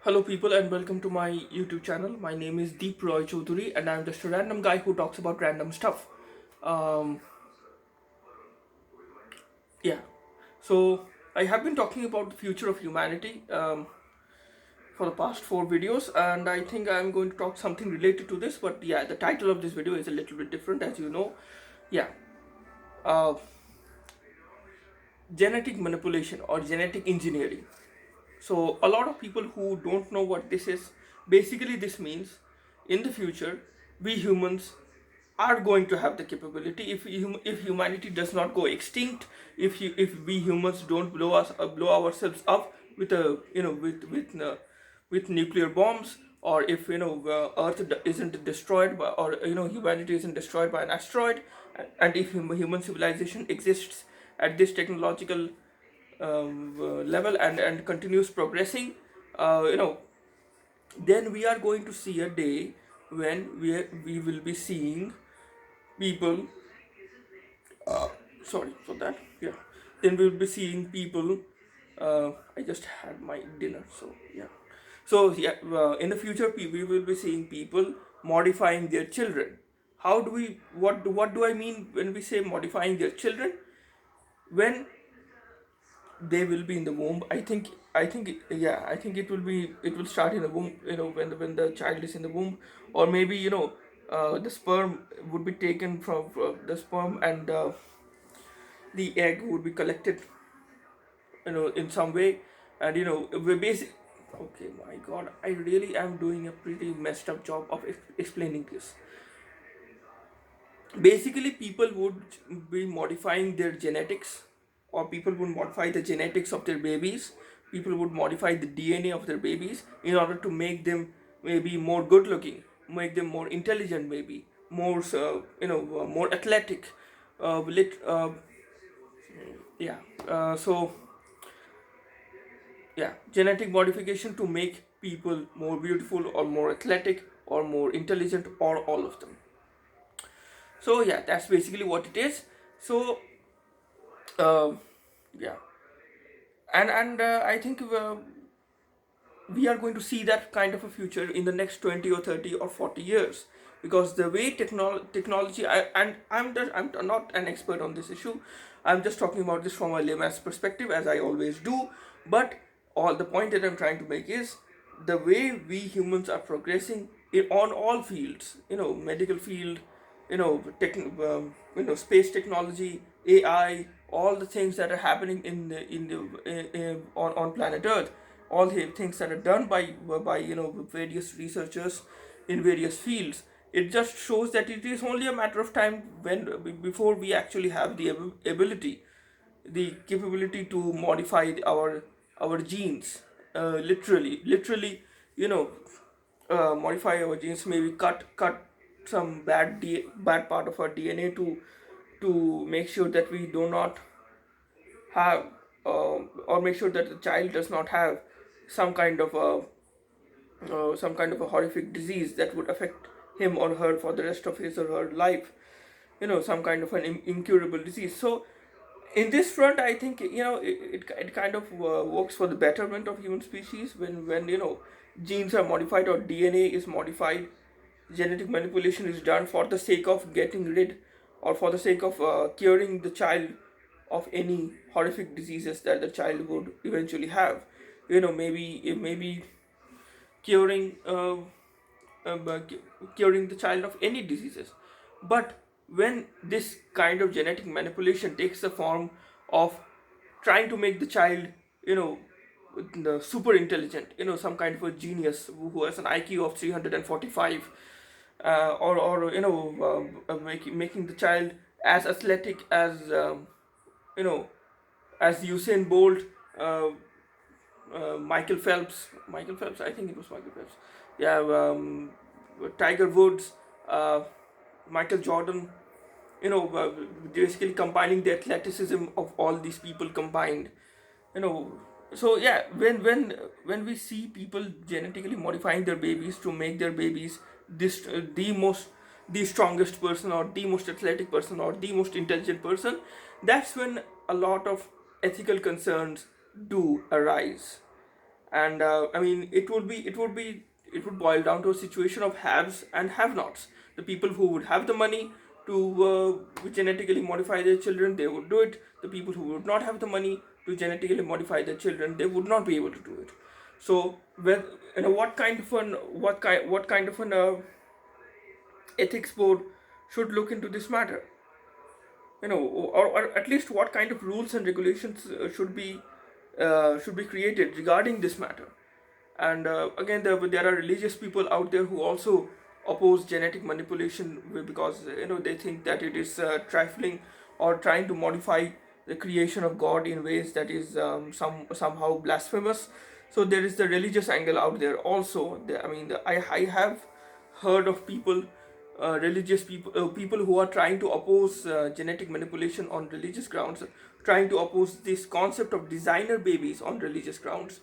Hello, people, and welcome to my YouTube channel. My name is Deep Roy Chaudhary, and I'm just a random guy who talks about random stuff. Um, yeah, so I have been talking about the future of humanity for the past four videos, and I think I'm going to talk something related to this. But yeah, the title of this video is a little bit different, as you know. Yeah, uh, genetic manipulation or genetic engineering. So a lot of people who don't know what this is, basically this means in the future we humans are going to have the capability if humanity does not go extinct, if we humans don't blow ourselves up with a with nuclear bombs, or if Earth isn't destroyed by, or humanity isn't destroyed by an asteroid, and if human civilization exists at this technological level and continues progressing, you know then we are going to see a day when we will be seeing people, sorry for that, yeah, then we will be seeing people, I just had my dinner, so yeah. So yeah, in the future we will be seeing people modifying their children. How do we what do I mean when we say modifying their children? When they will be in the womb, I think it will start in the womb, when the child is in the womb, or maybe the sperm would be taken from the sperm, and the egg would be collected, in some way, and we basic. Okay, my god, I really am doing a pretty messed up job of explaining this. Basically people would be modifying their genetics, or people would modify the genetics of their babies. People would modify the DNA of their babies in order to make them maybe more good looking, make them more intelligent, maybe more more athletic, yeah. So yeah, genetic modification to make people more beautiful, or more athletic, or more intelligent, or all of them. So yeah, that's basically what it is. So uh, yeah, and I think we are going to see that kind of a future in the next 20 or 30 or 40 years, because the way technology, I'm not an expert on this issue. I'm just talking about this from a layman's perspective, as I always do. But all the point that I'm trying to make is the way we humans are progressing on all fields, medical field, space technology, AI, all the things that are happening on planet Earth, all the things that are done by various researchers in various fields. It just shows that it is only a matter of time when before we actually have the ability, the capability to modify our genes, literally, you know modify our genes, maybe cut some bad part of our DNA to make sure that we do not have, or make sure that the child does not have some kind of a horrific disease that would affect him or her for the rest of his or her life, some kind of an incurable disease. So in this front, I think it kind of works for the betterment of human species when genes are modified, or DNA is modified. Genetic manipulation is done for the sake of getting rid, or for the sake of curing the child of any horrific diseases that the child would eventually have. Maybe curing curing the child of any diseases. But when this kind of genetic manipulation takes the form of trying to make the child, you know the super intelligent, some kind of a genius who has an IQ of 345, or making the child as athletic as, you know as Usain Bolt, uh, Michael Phelps, I think it was Michael Phelps. Yeah, Tiger Woods, uh, Michael Jordan. Basically combining the athleticism of all these people combined. You know, so yeah, when we see people genetically modifying their babies to make their babies this the strongest person, or the most athletic person, or the most intelligent person, that's when a lot of ethical concerns do arise. And I mean, it would boil down to a situation of haves and have-nots. The people who would have the money to genetically modify their children, they would do it. The people who would not have the money to genetically modify their children, they would not be able to do it. So, what kind of an ethics board should look into this matter? Or at least what kind of rules and regulations should be created regarding this matter. And again, there are religious people out there who also oppose genetic manipulation, because they think that it is trifling or trying to modify the creation of God in ways that is somehow blasphemous. So there is the religious angle out there also. I have heard of people, religious people, people who are trying to oppose genetic manipulation on religious grounds, trying to oppose this concept of designer babies on religious grounds.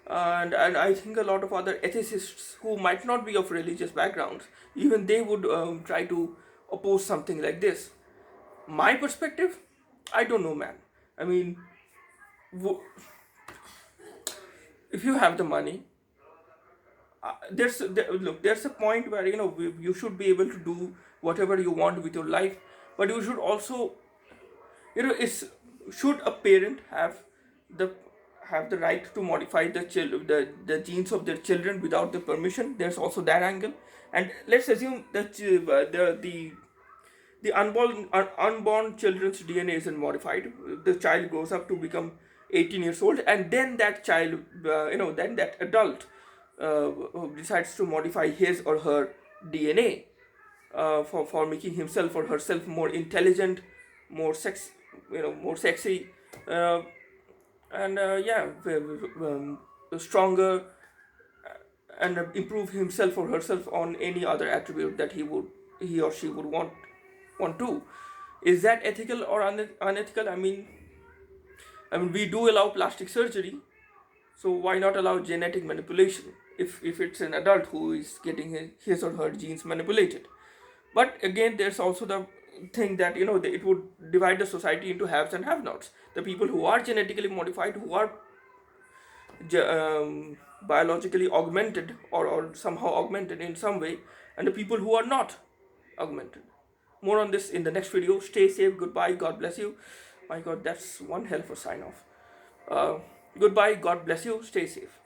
And I think a lot of other ethicists who might not be of religious backgrounds, even they would try to oppose something like this. My perspective, I don't know, man. I mean, if you have the money, there's a point where you should be able to do whatever you want with your life, but you should also, it's should a parent the have the right to modify the genes of their children without the permission? There's also that angle. And let's assume that the unborn children's DNA isn't modified. The child grows up to become 18 years old, and then that child, then that adult decides to modify his or her DNA for making himself or herself more intelligent, more sexy, uh, and stronger, and improve himself or herself on any other attribute that he or she would want to. Is that ethical or unethical? I mean, we do allow plastic surgery, so why not allow genetic manipulation if it's an adult who is getting his or her genes manipulated? But again, there's also the thing that it would divide the society into haves and have-nots. The people who are genetically modified, who are biologically augmented, or somehow augmented in some way, and the people who are not augmented. More on this in the next video. Stay safe. Goodbye. God bless you. My God, that's one hell of a sign off. Goodbye. God bless you. Stay safe.